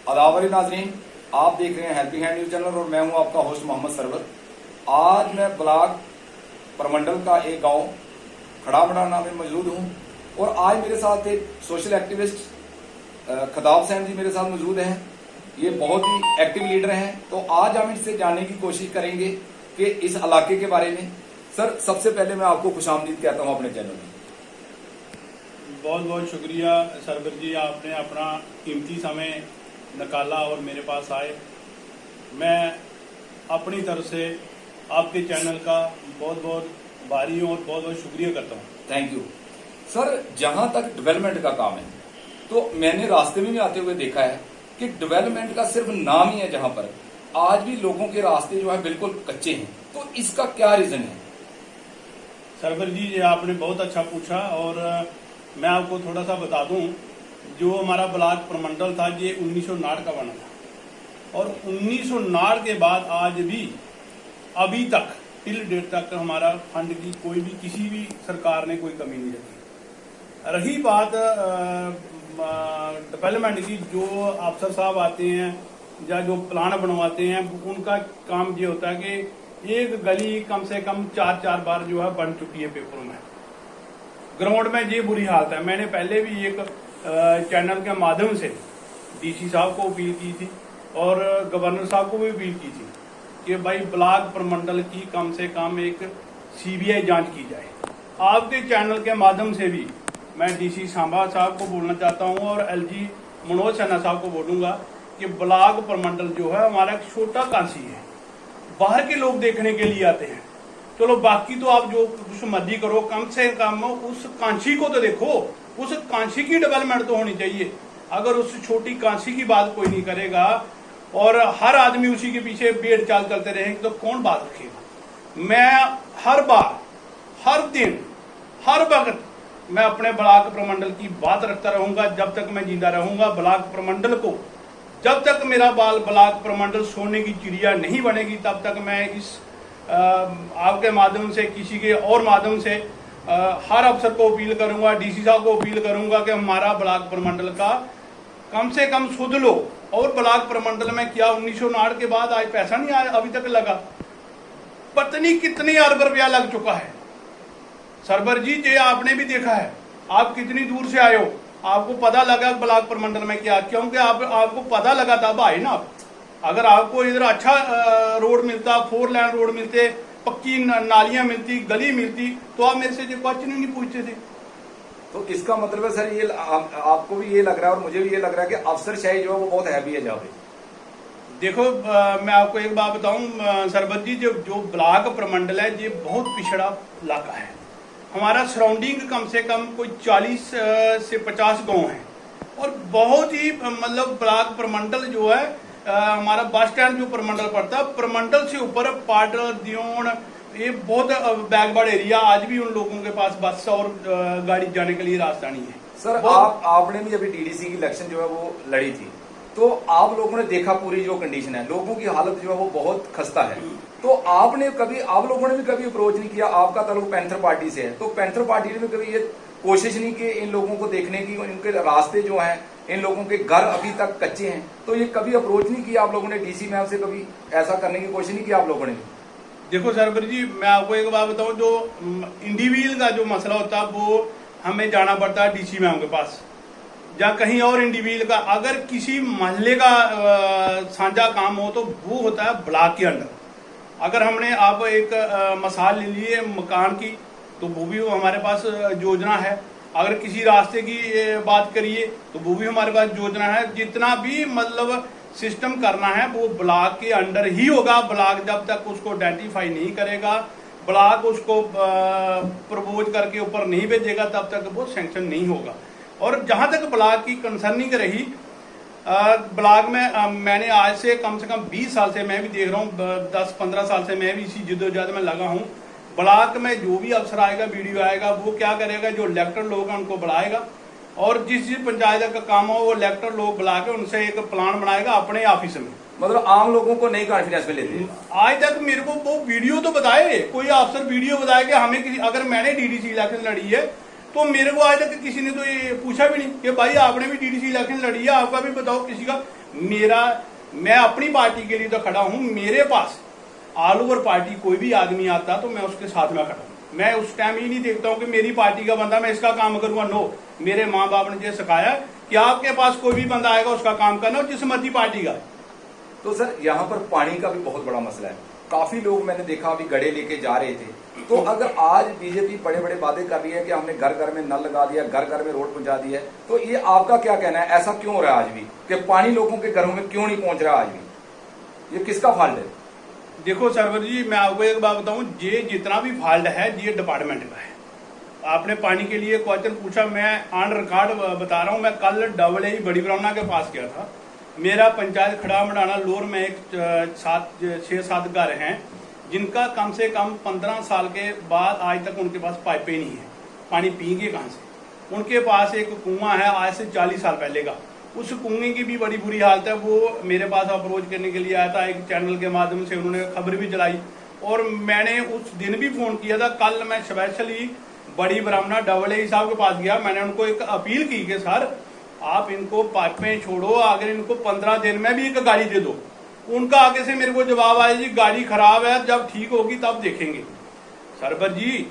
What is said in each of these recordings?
अदावरी नाजरीन, आप देख रहे हैं हेल्पिंग हैंड न्यूज चैनल और मैं हूं आपका होस्ट मोहम्मद सरवर। आज मैं ब्लॉक प्रमंडल का एक गांव खड़ामड़ाना में मौजूद हूं और आज मेरे साथ एक सोशल एक्टिविस्ट खताब सैन जी मेरे साथ मौजूद हैं। ये बहुत ही एक्टिव लीडर हैं, तो आज हम इनसे जानने की कोशिश करेंगे कि इस इलाके के बारे में। सर, सबसे पहले मैं आपको खुशामदीद कहता हूं अपने चैनल में। बहुत बहुत शुक्रिया सरवर जी, आपने अपना कीमती समय निकाला और मेरे पास आए। मैं अपनी तरफ से आपके चैनल का बहुत बहुत भारी हूँ और बहुत बहुत शुक्रिया करता हूँ। Thank you sir. जहां तक डेवलपमेंट का काम है, तो मैंने रास्ते में भी आते हुए देखा है कि डेवलपमेंट का सिर्फ नाम ही है, जहां पर आज भी लोगों के रास्ते जो है बिल्कुल कच्चे हैं। तो इसका क्या रीजन है? सरवर जी, ये आपने बहुत अच्छा पूछा और मैं आपको थोड़ा सा बता दूं, जो हमारा ब्लॉक प्रमंडल था ये 1959 का बना था और 1959 के बाद आज भी अभी तक टिल डेट तक हमारा फंड की कोई भी किसी भी सरकार ने कोई कमी नहीं रखी। रही बात डेवलपमेंट की, जो अफसर साहब आते हैं या जो प्लान बनवाते हैं, उनका काम ये होता है कि एक गली कम से कम 4 बार जो है बन चुकी है पेपरों में। ग्राउंड में ये बुरी हालत है। मैंने पहले भी एक चैनल के माध्यम से डीसी साहब को अपील की थी और गवर्नर साहब को भी अपील की थी कि भाई ब्लॉक प्रमंडल की कम से कम एक सीबीआई जांच की जाए। आपके चैनल के माध्यम से भी मैं डीसी सांबा साहब को बोलना चाहता हूं और एलजी मनोज सिन्हा साहब को बोलूंगा कि ब्लॉक प्रमंडल जो है हमारा एक छोटा कांसी है। बाहर के लोग देखने के लिए आते हैं, चलो बाकी तो आप जो कुछ मर्जी करो, कम से कम उस कांसी को तो देखो। उस कांसी की डेवलपमेंट तो होनी चाहिए। अगर उस छोटी कांसी की बात कोई नहीं करेगा और हर आदमी उसी के पीछे बेड़ चाल चलते रहेंगे तो कौन बात रखेगा? मैं हर बार, हर दिन, हर वक्त मैं अपने ब्लॉक प्रमंडल की बात रखता रहूंगा जब तक मैं जिंदा रहूंगा। ब्लॉक प्रमंडल को जब तक मेरा ब्लॉक प्रमंडल सोने की चिड़िया नहीं बनेगी तब तक मैं इस आपके माध्यम से, किसी के और माध्यम से हर अफसर को अपील करूंगा, डीसी साहब को अपील करूंगा कि हमारा ब्लॉक प्रमंडल का कम से कम सुध लो। और ब्लॉक प्रमंडल में क्या 1959 के बाद आज पैसा नहीं आया, अभी तक लगा? पता नहीं कितने अरब रुपया लग चुका है। सरवर जी, ये आपने भी देखा है। आप कितनी दूर से आए हो, आपको पता लगा ब्लॉक प्रमंडल में क्या, क्योंकि आपको पता लगा तब आए ना आप। अगर आपको इधर अच्छा रोड मिलता, 4 लेन रोड मिलते, पक्की नालियां मिलती, गली मिलती, तो आप मेरे से ये क्वेश्चन ही नहीं पूछते थे। तो इसका मतलब है सर, ये आपको भी ये लग रहा है और मुझे भी ये लग रहा है कि अफसरशाही जो है वो बहुत हैवी है जहाँ पे। देखो, मैं आपको एक बात बताऊं सरबत जी, जो ब्लॉक प्रमंडल है ये बहुत पिछड़ा इलाका है। हमारा सराउंडिंग कम से कम कोई 40 से 50 गांव है और बहुत ही मतलब ब्लॉक प्रमंडल जो है हमारा बस स्टैंड जो प्रमंडल पड़ता है, प्रमंडल से ऊपर पाटल, दियोन, ये बहुत बैकवर्ड एरिया। आज भी उन लोगों के पास बस और गाड़ी जाने के लिए रास्ता नहीं है। सर, आपने भी अभी डीडीसी की इलेक्शन जो है वो लड़ी थी, तो आप लोगों ने देखा पूरी जो कंडीशन है, लोगों की हालत जो है वो बहुत खस्ता है। तो आप लोगों ने भी कभी अप्रोच नहीं किया? आपका ताल्लुक पैंथर पार्टी से है, तो पैंथर पार्टी ने भी कभी ये कोशिश नहीं की इन लोगों को देखने की, इनके रास्ते जो हैं, इन लोगों के घर अभी तक कच्चे हैं, तो ये कभी अप्रोच नहीं किया आप लोगों ने? डीसी मैम से कभी ऐसा करने की कोशिश नहीं की आप लोगों ने? देखो सरवर जी, मैं आपको एक बात बताऊं, जो इंडिविजुअल का जो मसला होता है वो हमें जाना पड़ता है डीसी मैम के पास या कहीं और इंडिविजुअल का। अगर किसी मोहल्ले का साझा काम हो तो वो होता है ब्लॉक के अंडर। अगर हमने आप एक मिसाल ले लिए मकान की, तो वो भी हमारे पास योजना है। अगर किसी रास्ते की बात करिए तो वो भी हमारे पास योजना है। जितना भी मतलब सिस्टम करना है वो ब्लॉक के अंडर ही होगा। ब्लॉक जब तक उसको आइडेंटिफाई नहीं करेगा, ब्लॉक उसको प्रपोज करके ऊपर नहीं भेजेगा, तब तक वो सैंक्शन नहीं होगा। और जहां तक ब्लॉक की कंसर्निंग रही, ब्लॉक में मैंने आज से कम 20 साल से मैं भी देख रहा हूँ, 10-15 साल से मैं भी इसी जद्दोजहद में लगा हूँ। ब्लॉक में जो भी अफसर आएगा, वीडियो आएगा, वो क्या करेगा, जो इलेक्टर लोग हैं उनको बुलाएगा और जिस पंचायत का काम हो वो इलेक्टर लोग बुला के उनसे एक प्लान बनाएगा अपने ऑफिस में। मतलब आम लोगों को नहीं कॉन्फिडेंस में लेते हैं। आज तक मेरे को वो वीडियो तो बताए, कोई अफसर वीडियो बताए कि हमें किसी, अगर मैंने डीडीसी इलेक्शन लड़ी है तो मेरे को आज तक किसी ने तो ये पूछा भी नहीं कि भाई आपने भी डीडीसी इलेक्शन लड़ी है, आपका भी बताओ किसी का। मैं अपनी पार्टी के लिए तो खड़ा हूं, मेरे पास ऑल ओवर पार्टी कोई भी आदमी आता तो मैं उसके साथ में खड़ा हूं। मैं उस टाइम ही नहीं देखता हूं कि मेरी पार्टी का बंदा मैं इसका काम करूंगा। नो, मेरे माँ बाप ने ये सिखाया कि आपके पास कोई भी बंदा आएगा उसका काम करना, जिस मर्जी पार्टी का। तो सर यहाँ पर पानी का भी बहुत बड़ा मसला है। काफी लोग मैंने देखा अभी गड़े लेके जा रहे थे। तो अगर आज बीजेपी बड़े बड़े वादे कर रही है कि हमने घर घर में नल लगा दिया, घर घर में रोड पहुंचा दिया है, तो ये आपका क्या कहना है, ऐसा क्यों हो रहा है आज भी कि पानी लोगों के घरों में क्यों नहीं पहुंच रहा आज भी? ये किसका फॉल्ट है? देखो सरवर जी, मैं आपको एक बात बताऊं, ये जितना भी फॉल्ट है ये डिपार्टमेंट का है। आपने पानी के लिए क्वेश्चन पूछा, मैं ऑन रिकॉर्ड बता रहा हूं। मैं कल AA बड़ी ब्राह्मणा के पास गया था। मेरा पंचायत खड़ा मडाना लोर में एक 6-7 घर हैं जिनका कम से कम 15 साल के बाद आज तक उनके पास पाइपें नहीं है। पानी पिएंगे कहाँ से? उनके पास एक कुआं है आज से 40 साल पहले का, उस कुएं की भी बड़ी बुरी हालत है। वो मेरे पास अप्रोच करने के लिए आया था, एक चैनल के माध्यम से उन्होंने खबर भी चलाई और मैंने उस दिन भी फोन किया था। कल मैं स्पेशली बड़ी ब्राह्मणा AA साहब के पास गया। मैंने उनको एक अपील की कि सर आप इनको पाइपें छोड़ो, अगर इनको 15 दिन में भी एक गाड़ी दे दो। उनका आगे से मेरे को जवाब आया, जी गाड़ी खराब है, जब ठीक होगी तब देखेंगे। सरवर जी,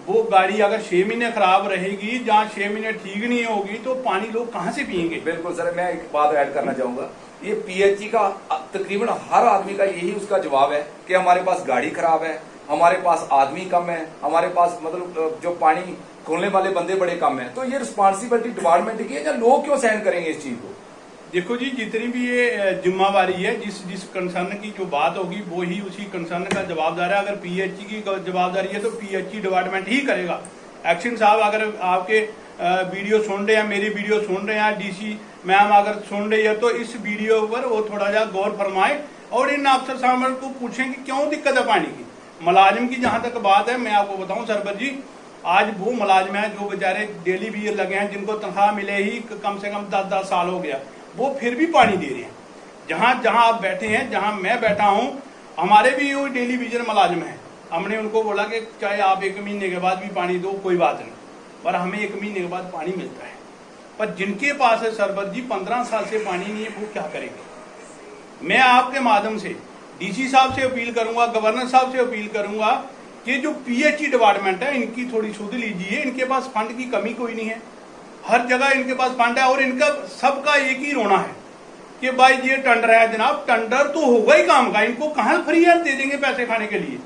वो गाड़ी अगर 6 महीने खराब रहेगी, जहाँ 6 महीने ठीक नहीं होगी, तो पानी लोग कहाँ से पिएंगे? बिल्कुल सर, मैं एक बात ऐड करना चाहूंगा। ये PHE का तकरीबन हर आदमी का यही उसका जवाब है कि हमारे पास गाड़ी खराब है, हमारे पास आदमी कम है, हमारे पास मतलब जो पानी खोलने वाले बंदे बड़े कम है। तो ये रिस्पॉन्सिबिलिटी डिपार्टमेंट की है या लोग क्यों सहन करेंगे इस चीज को? देखो जी, जितनी भी ये जिम्मेवारी है, जिस कंसर्न की जो बात होगी वो ही उसी कंसर्न का जवाबदार है। अगर PHE की जवाबदारी है तो PHE डिपार्टमेंट ही करेगा। एक्शन साहब अगर आपके वीडियो सुन रहे हैं, मेरी वीडियो सुन रहे हैं, DC मैम अगर सुन रही है, तो इस वीडियो पर वो थोड़ा सा गौर फरमाए और इन अफसर साहब को पूछें कि क्यों दिक्कत है पानी की। मुलाजिम की जहां तक बात है, मैं आपको बताऊं सरबर जी, आज वो मुलाजिम है जो बेचारे डेली भी लगे हैं, जिनको तनख्वाह मिले ही कम से कम 10-10 साल हो गया, वो फिर भी पानी दे रहे हैं। जहां जहां आप बैठे हैं, जहां मैं बैठा हूं, हमारे भी वो डेली विजन मुलाजिम है। हमने उनको बोला कि चाहे आप 1 महीने के बाद भी पानी दो, कोई बात नहीं, पर हमें 1 महीने के बाद पानी मिलता है। पर जिनके पास है सरबत जी 15 साल से पानी नहीं है, वो क्या करेंगे? मैं आपके माध्यम से DC साहब से अपील करूंगा, गवर्नर साहब से अपील करूंगा कि जो PHE डिपार्टमेंट है, इनकी थोड़ी सुध लीजिए। इनके पास फंड की कमी कोई नहीं है, हर जगह इनके पास फंड है और इनका सबका एक ही रोना है कि भाई ये टेंडर है जनाब, टेंडर तो होगा ही काम का, इनको कहां फ्री हैंड दे देंगे पैसे खाने के लिए?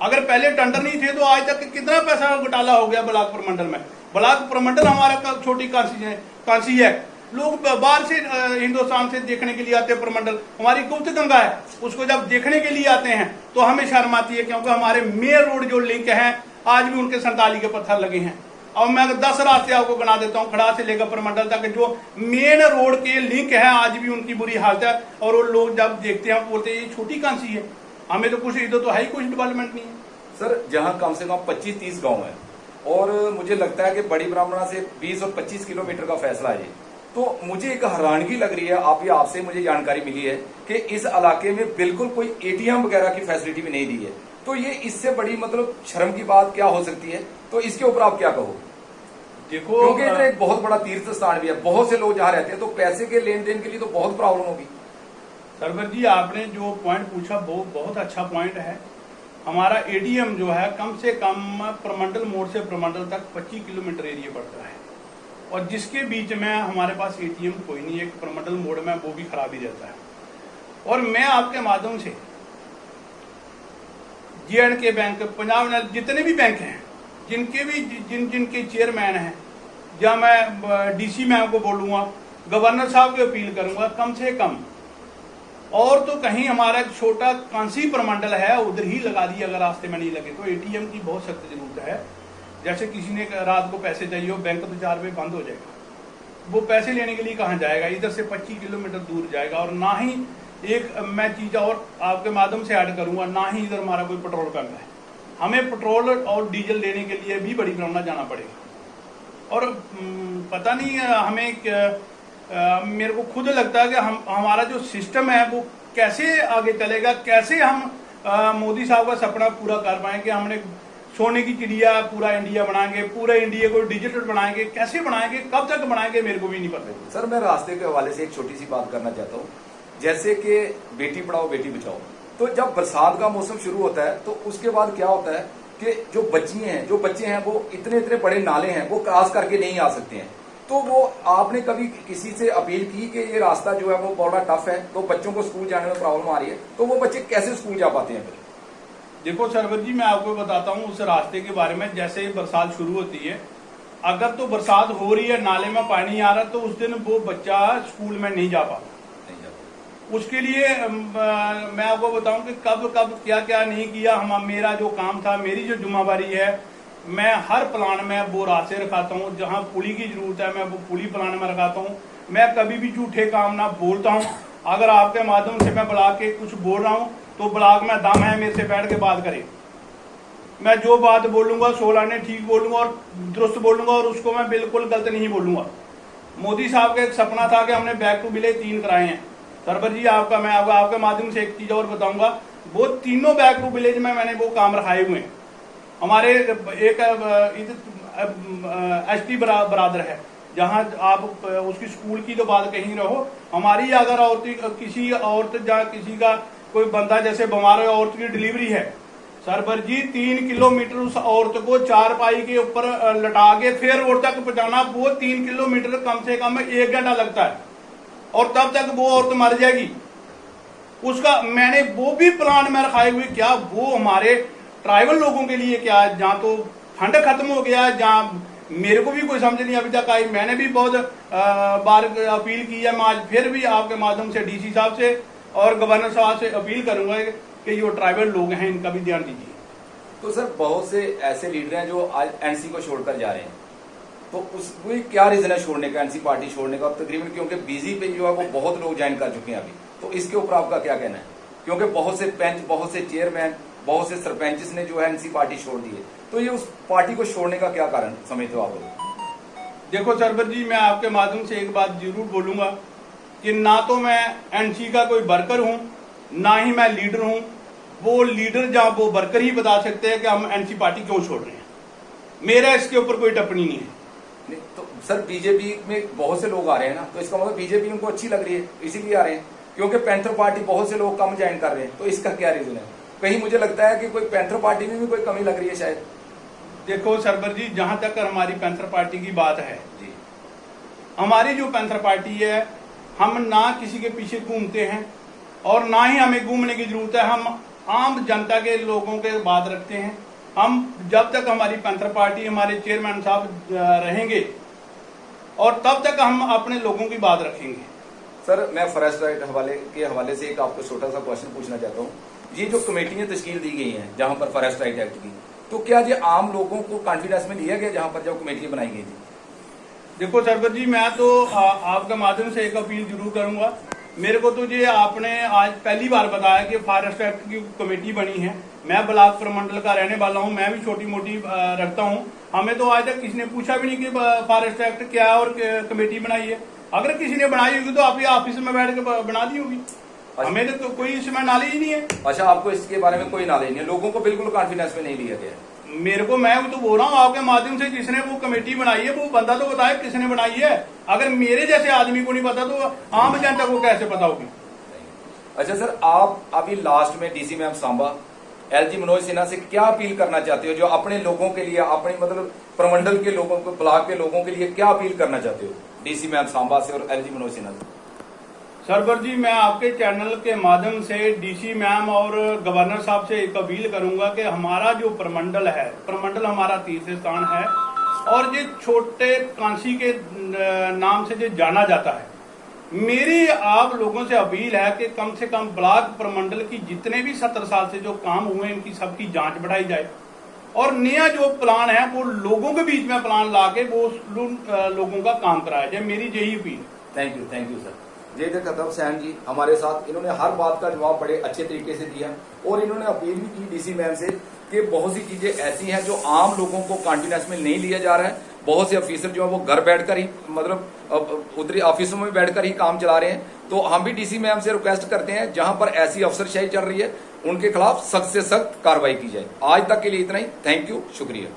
अगर पहले टेंडर नहीं थे तो आज तक कितना पैसा घोटाला हो गया ब्लॉक प्रमंडल में। ब्लॉक प्रमंडल हमारा छोटी कांसी है, लोग बाहर से हिंदुस्तान से देखने के लिए आते हैं प्रमंडल। हमारी गुप्त गंगा है, उसको जब देखने के लिए आते हैं तो हमें शर्म आती है, क्योंकि हमारे मेयर रोड जो लिंक है आज भी उनके 47 के पत्थर लगे हैं। और मैं 10 रास्ते आपको बना देता हूँ, खड़ा से लेकर प्रमंडल तक जो मेन रोड के लिंक है आज भी उनकी बुरी हालत है। और वो लोग जब देखते हैं बोलते हैं ये छोटी कांसी है, हमें तो कुछ इधर तो है ही कुछ डेवलपमेंट नहीं है। सर, जहाँ कम से कम 25-30 गाँव है और मुझे लगता है कि बड़ी ब्राह्मणा से 20 और 25 किलोमीटर का फैसला है, तो मुझे एक हैरानगी लग रही है। आपसे मुझे जानकारी मिली है कि इस इलाके में बिल्कुल कोई ATM वगैरह की फैसिलिटी भी नहीं दी है। तो ये इससे बड़ी मतलब शर्म की बात क्या हो सकती है? तो इसके ऊपर आप क्या कहो? देखो, क्योंकि इधर एक बहुत बड़ा तीर्थ स्थान भी है, बहुत से लोग जहाँ रहते हैं, तो पैसे के लेन देन के लिए तो बहुत प्रॉब्लम होगी। सरवर जी, आपने जो पॉइंट पूछा वो बहुत अच्छा पॉइंट है। हमारा ATM जो है कम से कम प्रमंडल मोड़ से प्रमंडल तक 25 किलोमीटर एरिया पड़ता है और जिसके बीच में हमारे पास ATM कोई नहीं है। एक प्रमंडल मोड़ में वो भी खराब ही रहता है। और मैं आपके माध्यम से J&K बैंक, पंजाब नेशनल, जितने भी बैंक हैं, जिनके भी जिनके चेयरमैन हैं, या मैं DC मैम को बोलूंगा, गवर्नर साहब को अपील करूंगा, कम से कम और तो कहीं हमारा एक छोटा कांसी प्रमंडल है उधर ही लगा दिए। अगर रास्ते में नहीं लगे तो ATM की बहुत सख्त जरूरत है। जैसे किसी ने रात को पैसे चाहिए हो, बैंक तो 4 बजे बंद हो जाएगा, वो पैसे लेने के लिए कहाँ जाएगा? इधर से 25 किलोमीटर दूर जाएगा। और ना ही एक मैं चीज और आपके माध्यम से ऐड करूंगा, ना ही इधर हमारा कोई पेट्रोल पंप है। हमें पेट्रोल और डीजल लेने के लिए भी बड़ी ब्राह्मणा जाना पड़ेगा। और पता नहीं हमें मेरे को खुद लगता है कि हमारा जो सिस्टम है वो कैसे आगे चलेगा, कैसे हम मोदी साहब का सपना पूरा कर पाएंगे कि हमने सोने की चिड़िया पूरा इंडिया बनाएंगे, पूरा इंडिया को डिजिटल बनाएंगे, कैसे बनाएंगे, कब तक बनाएंगे, मेरे को भी नहीं पता। सर, मैं रास्ते के हवाले से एक छोटी सी बात करना चाहता हूँ। जैसे कि बेटी पढ़ाओ बेटी बचाओ, तो जब बरसात का मौसम शुरू होता है तो उसके बाद क्या होता है कि जो बच्चे हैं वो इतने बड़े नाले हैं वो क्रॉस करके नहीं आ सकते हैं। तो वो आपने कभी किसी से अपील की कि ये रास्ता जो है वो बड़ा टफ है, तो बच्चों को स्कूल जाने में प्रॉब्लम आ रही है, तो वो बच्चे कैसे स्कूल जा पाते हैं फिर? देखो सरवर जी, मैं आपको बताता हूँ उस रास्ते के बारे में। जैसे ही बरसात शुरू होती है, अगर तो बरसात हो रही है, नाले में पानी आ रहा है, तो उस दिन वो बच्चा स्कूल में नहीं जा पाता। उसके लिए मैं आपको बताऊं कि कब कब क्या क्या नहीं किया। मेरा जो काम था, मेरी जो जिम्मेवारी है, मैं हर प्लान में वो रास्ते रखाता हूँ। जहाँ पुली की जरूरत है मैं वो पुली प्लान में रखाता हूँ। मैं कभी भी झूठे काम ना बोलता हूँ। अगर आपके माध्यम से मैं ब्लॉक के कुछ बोल रहा हूँ तो ब्लॉक में दम है, मेरे से बैठ के बात करें। मैं जो बात बोलूंगा 16 ने ठीक बोलूंगा और दुरुस्त बोलूंगा, और उसको मैं बिल्कुल गलत नहीं बोलूंगा। मोदी साहब का एक सपना था कि हमने बैक टू विलेज 3 कराए हैं। सरवर जी, मैं आपके माध्यम से एक चीज और बताऊंगा, वो तीनों बैक टू विलेज में मैंने वो काम रखाए हुए हैं। हमारे एक एसटी बरादर है, जहां आप उसकी स्कूल की तो बात कहीं रहो, हमारी अगर किसी औरत या किसी का कोई बंदा जैसे बीमार है, औरत की डिलीवरी है, सरवर जी 3 किलोमीटर उस औरत को चारपाई के ऊपर लटा के फिर रोड तक पहुंचाना, वो 3 किलोमीटर कम से कम 1 घंटा लगता है, और तब तक वो औरत मर जाएगी। उसका मैंने वो भी प्लान में रखाए हुए। क्या वो हमारे ट्राइबल लोगों के लिए क्या, जहाँ तो फंड खत्म हो गया, जहाँ मेरे को भी कोई समझ नहीं अभी तक आई। मैंने भी बहुत बार अपील की है। मैं आज फिर भी आपके माध्यम से डीसी साहब से और गवर्नर साहब से अपील करूंगा कि जो ट्राइबल लोग हैं इनका भी ध्यान दीजिए। तो सर, बहुत से ऐसे लीडर हैं जो आज एनसी को छोड़कर जा रहे हैं, तो उसको क्या रीजन है छोड़ने का, एनसी पार्टी छोड़ने का? तकरीबन क्योंकि बीजेपी जो है वो बहुत लोग ज्वाइन कर चुके हैं अभी, तो इसके ऊपर आपका क्या कहना है? क्योंकि बहुत से पंच, बहुत से चेयरमैन, बहुत से सरपंच ने जो है एनसी पार्टी छोड़ दी है, तो ये उस पार्टी को छोड़ने का क्या कारण समझते हो आप लोग? देखो सरवर जी, मैं आपके माध्यम से एक बात जरूर बोलूंगा कि ना तो मैं एनसी का कोई वर्कर हूं, ना ही मैं लीडर हूं। वो लीडर जहां वो वर्कर ही बता सकते हैं कि हम एनसी पार्टी क्यों छोड़ रहे हैं। मेरा इसके ऊपर कोई टिप्पणी नहीं है। नहीं, तो सर बीजेपी में बहुत से लोग आ रहे हैं ना, तो इसका मतलब बीजेपी उनको अच्छी लग रही है इसीलिए आ रहे हैं, क्योंकि पैंथर पार्टी बहुत से लोग कम ज्वाइन कर रहे हैं, तो इसका क्या रीजन है? कहीं मुझे लगता है कि कोई पैंथर पार्टी में भी कोई कमी लग रही है शायद। देखो सरवर जी, जहां तक हमारी पैंथर पार्टी की बात है जी, हमारी जो पैंथर पार्टी है, हम ना किसी के पीछे घूमते हैं और ना ही हमें घूमने की जरूरत है। हम आम जनता के लोगों के बात रखते हैं। हम जब तक हमारी पैंथर पार्टी, हमारे चेयरमैन साहब रहेंगे, और तब तक हम अपने लोगों की बात रखेंगे। सर मैं फॉरेस्ट राइट के हवाले से एक आपको छोटा सा क्वेश्चन पूछना चाहता हूँ। ये जो कमेटियां तश्कील दी गई हैं जहां पर फॉरेस्ट राइट एक्ट की, तो क्या ये आम लोगों को कॉन्फिडेंस में लिया गया जहां पर जब कमेटियां बनाई गई थी? देखो सरवर जी, मैं तो आपके माध्यम से एक अपील जरूर करूंगा। मेरे को तो ये आपने आज पहली बार बताया कि फॉरेस्ट एक्ट की कमेटी बनी है। मैं ब्लॉक प्रमंडल का रहने वाला हूं, मैं भी छोटी मोटी रखता हूं। हमें तो आज तक किसी ने पूछा भी नहीं कि फॉरेस्ट एक्ट क्या है और कमेटी बनाई है। अगर किसी ने बनाई होगी तो आप ऑफिस में बैठ के बना दी होगी। हमें तो कोई इसमें नॉलेज ही नहीं है। अच्छा, आपको इसके बारे में कोई नॉलेज नहीं है, लोगों को बिल्कुल कॉन्फिडेंस में नहीं लिया गया? मेरे को, मैं तो बोल रहा हूँ आपके माध्यम से, जिसने वो कमेटी बनाई है वो बंदा तो बताए किसने बनाई है। अगर मेरे जैसे आदमी को नहीं पता तो आम जनता को कैसे पता होगी? अच्छा सर, आप अभी लास्ट में DC ma'am Samba LG Manoj Sinha से क्या अपील करना चाहते हो, जो अपने लोगों के लिए, अपने मतलब प्रमंडल के लोगों को, ब्लॉक के लोगों के लिए क्या अपील करना चाहते हो डीसी मैम सांबा से और एलजी मनोज सिन्हा से? सरवर जी, मैं आपके चैनल के माध्यम से डीसी मैम और गवर्नर साहब से एक अपील करूंगा कि हमारा जो प्रमंडल है, प्रमंडल हमारा तीसरे स्थान है और ये छोटे कांसी के नाम से जो जाना जाता है। मेरी आप लोगों से अपील है कि कम से कम ब्लॉक प्रमंडल की जितने भी 70 साल से जो काम हुए इनकी सबकी जांच बढ़ाई जाए, और नया जो प्लान है वो लोगों के बीच में प्लान ला के वो लोगों का काम कराया जाए। मेरी यही अपील। Thank you sir. जय थे खतब सैन जी हमारे साथ, इन्होंने हर बात का जवाब बड़े अच्छे तरीके से दिया और इन्होंने अपील भी की डीसी मैम से कि बहुत सी चीजें ऐसी हैं जो आम लोगों को कॉन्फिडेंस में नहीं लिया जा रहा है। बहुत से ऑफिसर जो है वो घर बैठकर ही, मतलब उतरी ऑफिसों में बैठकर ही काम चला रहे हैं। तो हम भी डीसी मैम से रिक्वेस्ट करते हैं जहां पर ऐसी अफसरशाही चल रही है उनके खिलाफ सख्त से सख्त कार्रवाई की जाए। आज तक के लिए इतना ही। थैंक यू, शुक्रिया।